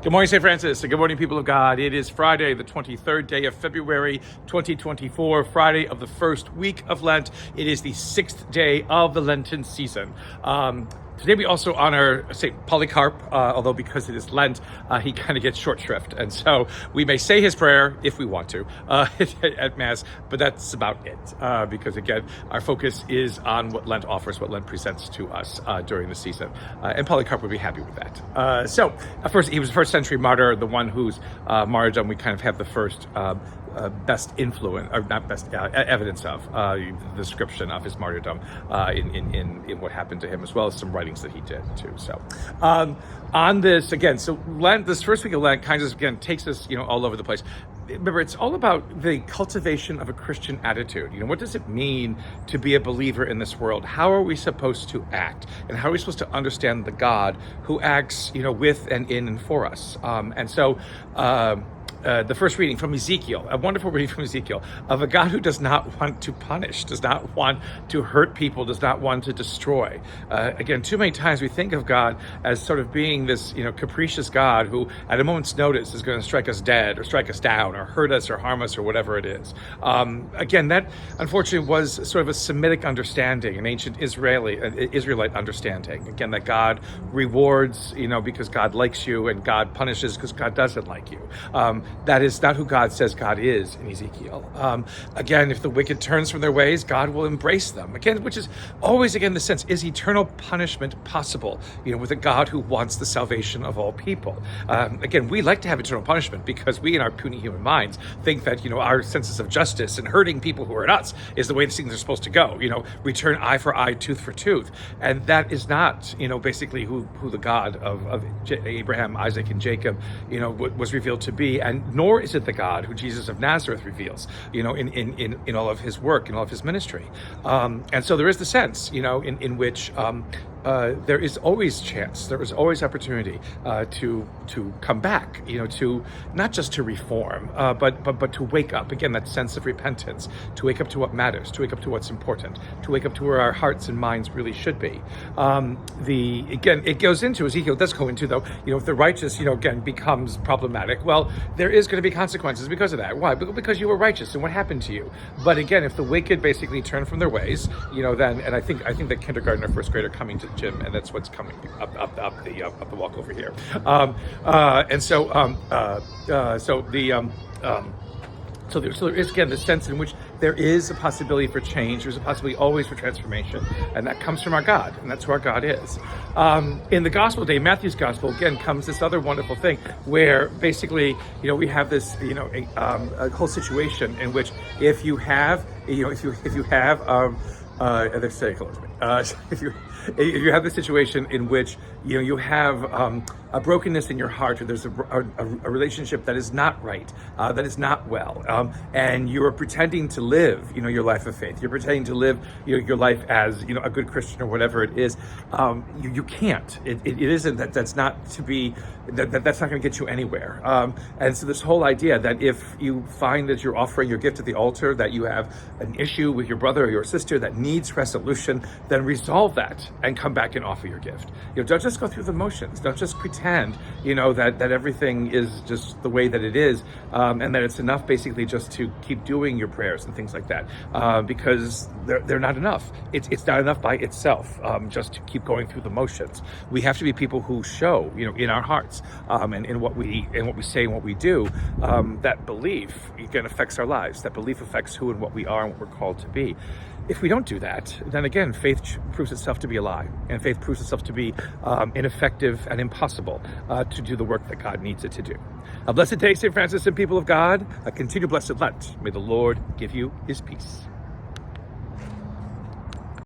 Good morning, St. Francis, and good morning, people of God. It is Friday, the 23rd day of February, 2024, Friday of the first week of Lent. It is the 6th day of the Lenten season. Today we also honor St. Polycarp, although because it is Lent, he kind of gets short shrift. And so we may say his prayer if we want to at Mass, but that's about it. Because again, our focus is on what Lent offers, what Lent presents to us during the season. And Polycarp would be happy with that. So, first, he was a first century martyr, the one whose martyrdom we kind of have the first best influence, or not best evidence of the description of his martyrdom in what happened to him, as well as some writings that he did too. So on this again, so Lent, this first week of Lent kind of again takes us all over the place. Remember, it's all about the cultivation of a Christian attitude. What does it mean to be a believer in this world? How are we supposed to act? And how are we supposed to understand the God who acts, with and in and for us? And so the first reading from Ezekiel, a wonderful reading from Ezekiel, of a God who does not want to punish, does not want to hurt people, does not want to destroy. Again, too many times we think of God as sort of being this, capricious God who at a moment's notice is going to strike us dead or strike us down or hurt us or harm us or whatever it is. Again, that unfortunately was sort of a Semitic understanding, an ancient Israelite understanding. Again, that God rewards, because God likes you, and God punishes because God doesn't like you. That is not who God says God is in Ezekiel. Again, if the wicked turns from their ways, God will embrace them. Again, which is always, again, the sense, is eternal punishment possible, with a God who wants the salvation of all people? Again, we like to have eternal punishment because we, in our puny human minds, think that, our senses of justice and hurting people who hurt us is the way these things are supposed to go. Return eye for eye, tooth for tooth. And that is not, basically who the God of Abraham, Isaac, and Jacob, was revealed to be. And nor is it the God who Jesus of Nazareth reveals, in all of his work, in all of his ministry. And so there is the sense, in which there is always chance, there is always opportunity to come back, to not just to reform, but to wake up. Again, that sense of repentance, to wake up to what matters, to wake up to what's important, to wake up to where our hearts and minds really should be. Again, it goes into, Ezekiel does go into, though, if the righteous, again, becomes problematic, well, there is going to be consequences because of that. Why? Because you were righteous, and what happened to you? But again, if the wicked basically turn from their ways, then, and I think that kindergarten or first grader coming to the gym, and that's what's coming up the walk over here. So there is, again, the sense in which there is a possibility for change. There's a possibility always for transformation, and that comes from our God, and that's who our God is. In the Gospel today, Matthew's Gospel, again, comes this other wonderful thing where basically, we have this, a whole situation in which if you have, if you have the situation in which you have a brokenness in your heart, or there's a relationship that is not right, that is not well, and you are pretending to live, your life of faith. You're pretending to live, your life as, a good Christian or whatever it is. You can't. It isn't that. That's not to be. That's not going to get you anywhere. And so this whole idea that if you find that you're offering your gift at the altar, that you have an issue with your brother or your sister that needs resolution, then resolve that and come back and offer your gift. Don't just go through the motions. Don't just pretend, that everything is just the way that it is, and that it's enough basically just to keep doing your prayers and things like that, because they're not enough. It's not enough by itself, just to keep going through the motions. We have to be people who show, in our hearts, and in what we say and what we do, that belief again affects our lives. That belief affects who and what we are and what we're called to be. If we don't do that, then again, faith proves itself to be a lie, and faith proves itself to be ineffective and impossible to do the work that God needs it to do. A blessed day, St. Francis and people of God. A continued blessed Lent. May the Lord give you his peace.